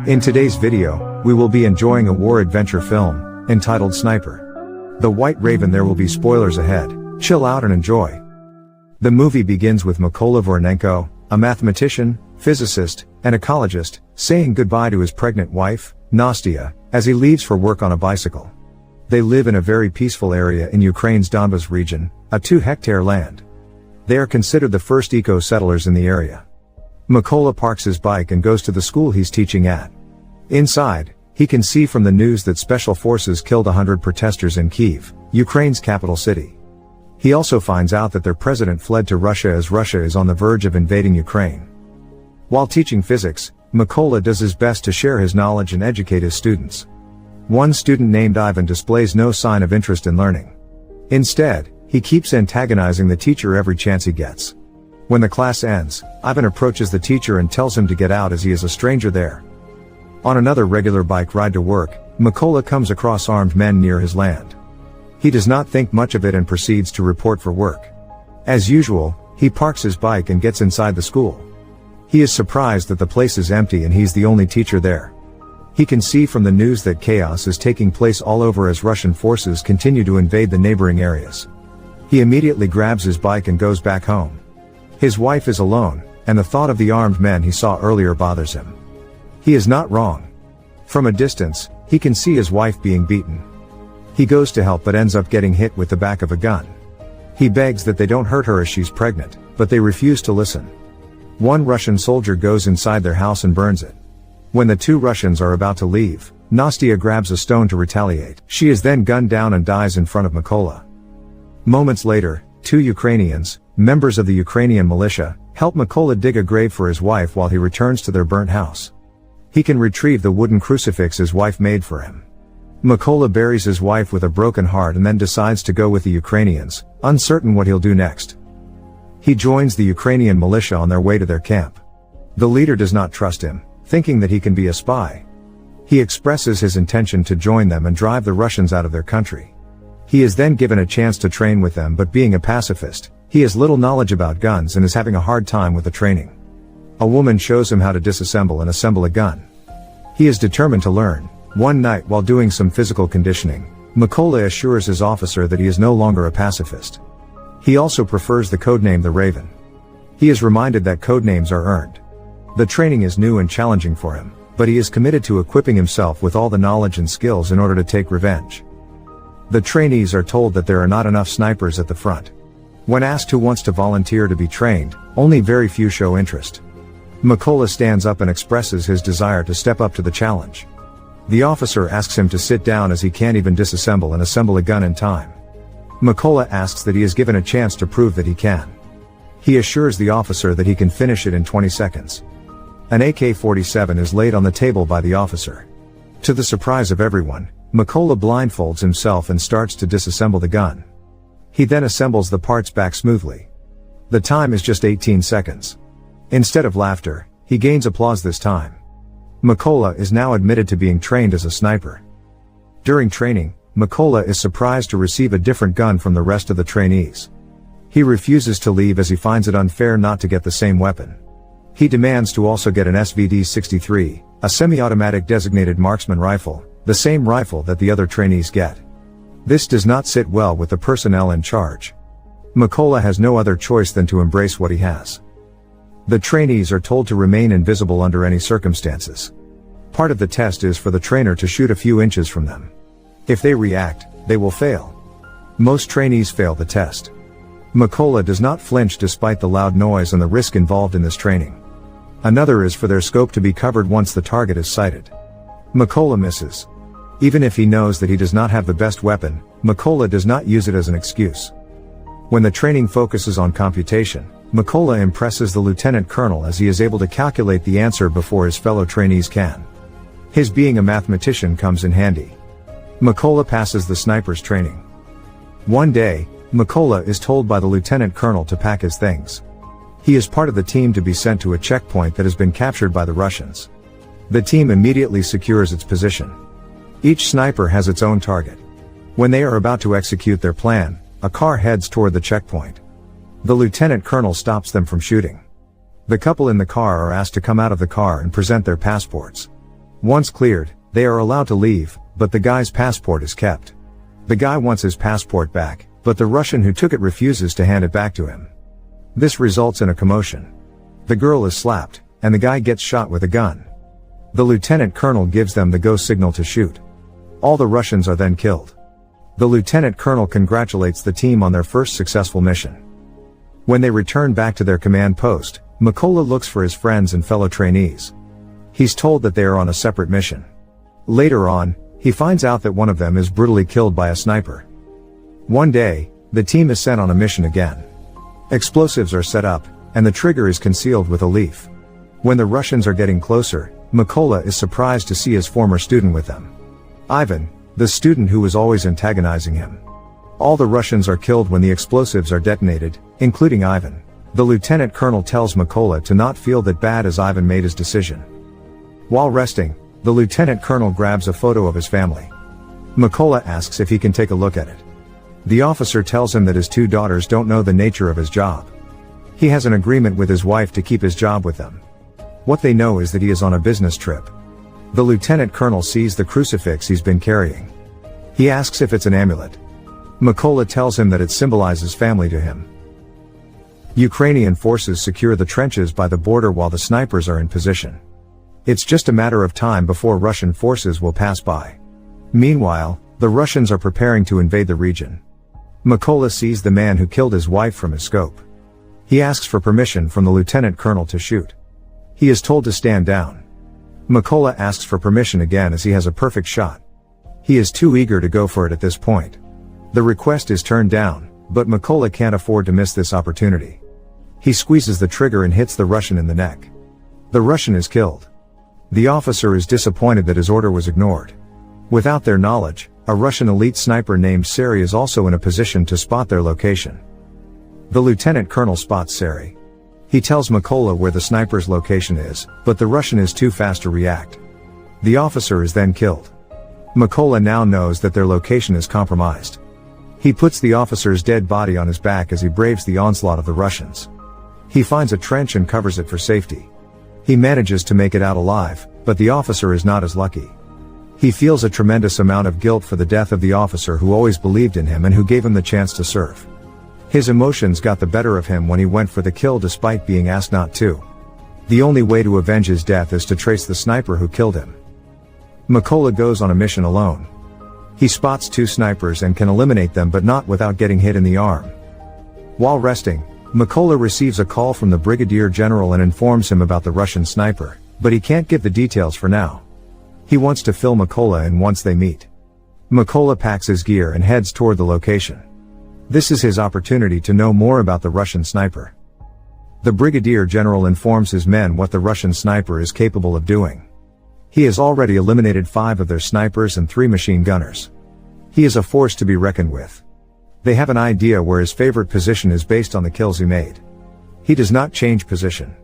In today's video, we will be enjoying a war adventure film, entitled Sniper. The White Raven. There will be spoilers ahead, chill out and enjoy. The movie begins with Mykola Voronenko, a mathematician, physicist, and ecologist, saying goodbye to his pregnant wife, Nastya, as he leaves for work on a bicycle. They live in a very peaceful area in Ukraine's Donbas region, a 2-hectare land. They are considered the first eco-settlers in the area. Mykola parks his bike and goes to the school he's teaching at. Inside, he can see from the news that special forces killed 100 protesters in Kyiv, Ukraine's capital city. He also finds out that their president fled to Russia as Russia is on the verge of invading Ukraine. While teaching physics, Mykola does his best to share his knowledge and educate his students. One student named Ivan displays no sign of interest in learning. Instead, he keeps antagonizing the teacher every chance he gets. When the class ends, Ivan approaches the teacher and tells him to get out as he is a stranger there. On another regular bike ride to work, Mykola comes across armed men near his land. He does not think much of it and proceeds to report for work. As usual, he parks his bike and gets inside the school. He is surprised that the place is empty and he's the only teacher there. He can see from the news that chaos is taking place all over as Russian forces continue to invade the neighboring areas. He immediately grabs his bike and goes back home. His wife is alone, and the thought of the armed men he saw earlier bothers him. He is not wrong. From a distance, he can see his wife being beaten. He goes to help but ends up getting hit with the back of a gun. He begs that they don't hurt her as she's pregnant, but they refuse to listen. One Russian soldier goes inside their house and burns it. When the two Russians are about to leave, Nastya grabs a stone to retaliate. She is then gunned down and dies in front of Mykola. Moments later, two Ukrainians, members of the Ukrainian militia, help Mykola dig a grave for his wife while he returns to their burnt house. He can retrieve the wooden crucifix his wife made for him. Mykola buries his wife with a broken heart and then decides to go with the Ukrainians, uncertain what he'll do next. He joins the Ukrainian militia on their way to their camp. The leader does not trust him, thinking that he can be a spy. He expresses his intention to join them and drive the Russians out of their country. He is then given a chance to train with them, but being a pacifist, he has little knowledge about guns and is having a hard time with the training. A woman shows him how to disassemble and assemble a gun. He is determined to learn. One night while doing some physical conditioning, Mykola assures his officer that he is no longer a pacifist. He also prefers the codename the Raven. He is reminded that codenames are earned. The training is new and challenging for him, but he is committed to equipping himself with all the knowledge and skills in order to take revenge. The trainees are told that there are not enough snipers at the front. When asked who wants to volunteer to be trained, only very few show interest. Mykola stands up and expresses his desire to step up to the challenge. The officer asks him to sit down as he can't even disassemble and assemble a gun in time. Mykola asks that he is given a chance to prove that he can. He assures the officer that he can finish it in 20 seconds. An AK-47 is laid on the table by the officer. To the surprise of everyone, Mykola blindfolds himself and starts to disassemble the gun. He then assembles the parts back smoothly. The time is just 18 seconds. Instead of laughter, he gains applause this time. Mykola is now admitted to being trained as a sniper. During training, Mykola is surprised to receive a different gun from the rest of the trainees. He refuses to leave as he finds it unfair not to get the same weapon. He demands to also get an SVD-63, a semi-automatic designated marksman rifle, the same rifle that the other trainees get. This does not sit well with the personnel in charge. Mykola has no other choice than to embrace what he has. The trainees are told to remain invisible under any circumstances. Part of the test is for the trainer to shoot a few inches from them. If they react, they will fail. Most trainees fail the test. Mykola does not flinch despite the loud noise and the risk involved in this training. Another is for their scope to be covered once the target is sighted. Mykola misses. Even if he knows that he does not have the best weapon, Mykola does not use it as an excuse. When the training focuses on computation, Mykola impresses the lieutenant colonel as he is able to calculate the answer before his fellow trainees can. His being a mathematician comes in handy. Mykola passes the sniper's training. One day, Mykola is told by the lieutenant colonel to pack his things. He is part of the team to be sent to a checkpoint that has been captured by the Russians. The team immediately secures its position. Each sniper has its own target. When they are about to execute their plan, a car heads toward the checkpoint. The lieutenant colonel stops them from shooting. The couple in the car are asked to come out of the car and present their passports. Once cleared, they are allowed to leave, but the guy's passport is kept. The guy wants his passport back, but the Russian who took it refuses to hand it back to him. This results in a commotion. The girl is slapped, and the guy gets shot with a gun. The lieutenant colonel gives them the go signal to shoot. All the Russians are then killed. The lieutenant colonel congratulates the team on their first successful mission. When they return back to their command post, Mykola looks for his friends and fellow trainees. He's told that they are on a separate mission. Later on, he finds out that one of them is brutally killed by a sniper. One day, the team is sent on a mission again. Explosives are set up, and the trigger is concealed with a leaf. When the Russians are getting closer, Mykola is surprised to see his former student with them. Ivan, the student who was always antagonizing him. All the Russians are killed when the explosives are detonated, including Ivan. The lieutenant colonel tells Mykola to not feel that bad as Ivan made his decision. While resting, the lieutenant colonel grabs a photo of his family. Mykola asks if he can take a look at it. The officer tells him that his 2 daughters don't know the nature of his job. He has an agreement with his wife to keep his job with them. What they know is that he is on a business trip. The lieutenant colonel sees the crucifix he's been carrying. He asks if it's an amulet. Mykola tells him that it symbolizes family to him. Ukrainian forces secure the trenches by the border while the snipers are in position. It's just a matter of time before Russian forces will pass by. Meanwhile, the Russians are preparing to invade the region. Mykola sees the man who killed his wife from his scope. He asks for permission from the lieutenant colonel to shoot. He is told to stand down. Mykola asks for permission again as he has a perfect shot. He is too eager to go for it at this point. The request is turned down, but Mykola can't afford to miss this opportunity. He squeezes the trigger and hits the Russian in the neck. The Russian is killed. The officer is disappointed that his order was ignored. Without their knowledge, a Russian elite sniper named Sari is also in a position to spot their location. The lieutenant colonel spots Sari. He tells Mykola where the sniper's location is, but the Russian is too fast to react. The officer is then killed. Mykola now knows that their location is compromised. He puts the officer's dead body on his back as he braves the onslaught of the Russians. He finds a trench and covers it for safety. He manages to make it out alive, but the officer is not as lucky. He feels a tremendous amount of guilt for the death of the officer who always believed in him and who gave him the chance to serve. His emotions got the better of him when he went for the kill despite being asked not to. The only way to avenge his death is to trace the sniper who killed him. Mykola goes on a mission alone. He spots 2 snipers and can eliminate them but not without getting hit in the arm. While resting, Mykola receives a call from the brigadier general and informs him about the Russian sniper, but he can't give the details for now. He wants to fill Mykola in once they meet. Mykola packs his gear and heads toward the location. This is his opportunity to know more about the Russian sniper. The brigadier general informs his men what the Russian sniper is capable of doing. He has already eliminated 5 of their snipers and 3 machine gunners. He is a force to be reckoned with. They have an idea where his favorite position is based on the kills he made. He does not change position.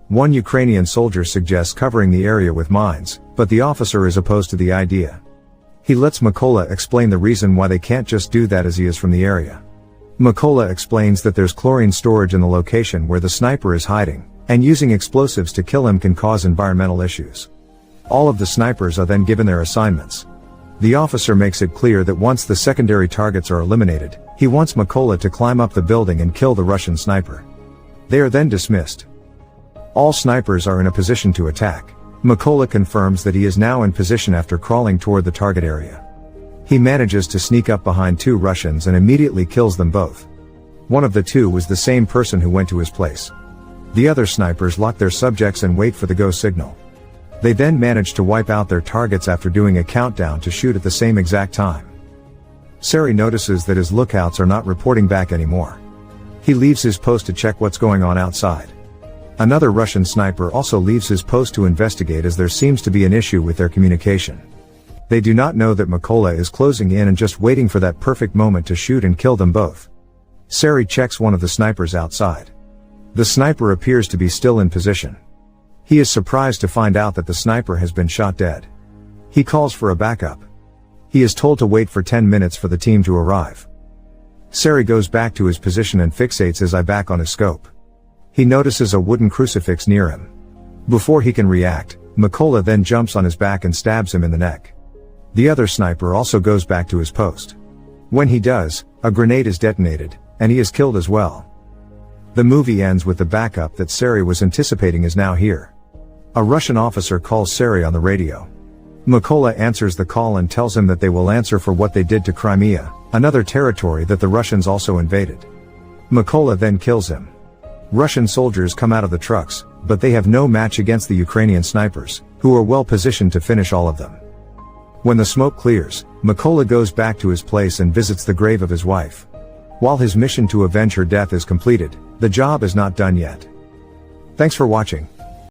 One Ukrainian soldier suggests covering the area with mines, but the officer is opposed to the idea. He lets Mykola explain the reason why they can't just do that as he is from the area. Mykola explains that there's chlorine storage in the location where the sniper is hiding, and using explosives to kill him can cause environmental issues. All of the snipers are then given their assignments. The officer makes it clear that once the secondary targets are eliminated, he wants Mykola to climb up the building and kill the Russian sniper. They are then dismissed. All snipers are in a position to attack. Mykola confirms that he is now in position after crawling toward the target area. He manages to sneak up behind 2 Russians and immediately kills them both. One of the 2 was the same person who went to his place. The other snipers lock their subjects and wait for the go signal. They then manage to wipe out their targets after doing a countdown to shoot at the same exact time. Sari notices that his lookouts are not reporting back anymore. He leaves his post to check what's going on outside. Another Russian sniper also leaves his post to investigate as there seems to be an issue with their communication. They do not know that Mykola is closing in and just waiting for that perfect moment to shoot and kill them both. Sari checks one of the snipers outside. The sniper appears to be still in position. He is surprised to find out that the sniper has been shot dead. He calls for a backup. He is told to wait for 10 minutes for the team to arrive. Sari goes back to his position and fixates his eye back on his scope. He notices a wooden crucifix near him. Before he can react, Mykola then jumps on his back and stabs him in the neck. The other sniper also goes back to his post. When he does, a grenade is detonated, and he is killed as well. The movie ends with the backup that Sari was anticipating is now here. A Russian officer calls Sari on the radio. Mykola answers the call and tells him that they will answer for what they did to Crimea, another territory that the Russians also invaded. Mykola then kills him. Russian soldiers come out of the trucks, but they have no match against the Ukrainian snipers, who are well positioned to finish all of them. When the smoke clears, Mykola goes back to his place and visits the grave of his wife. While his mission to avenge her death is completed, the job is not done yet. Thanks for watching.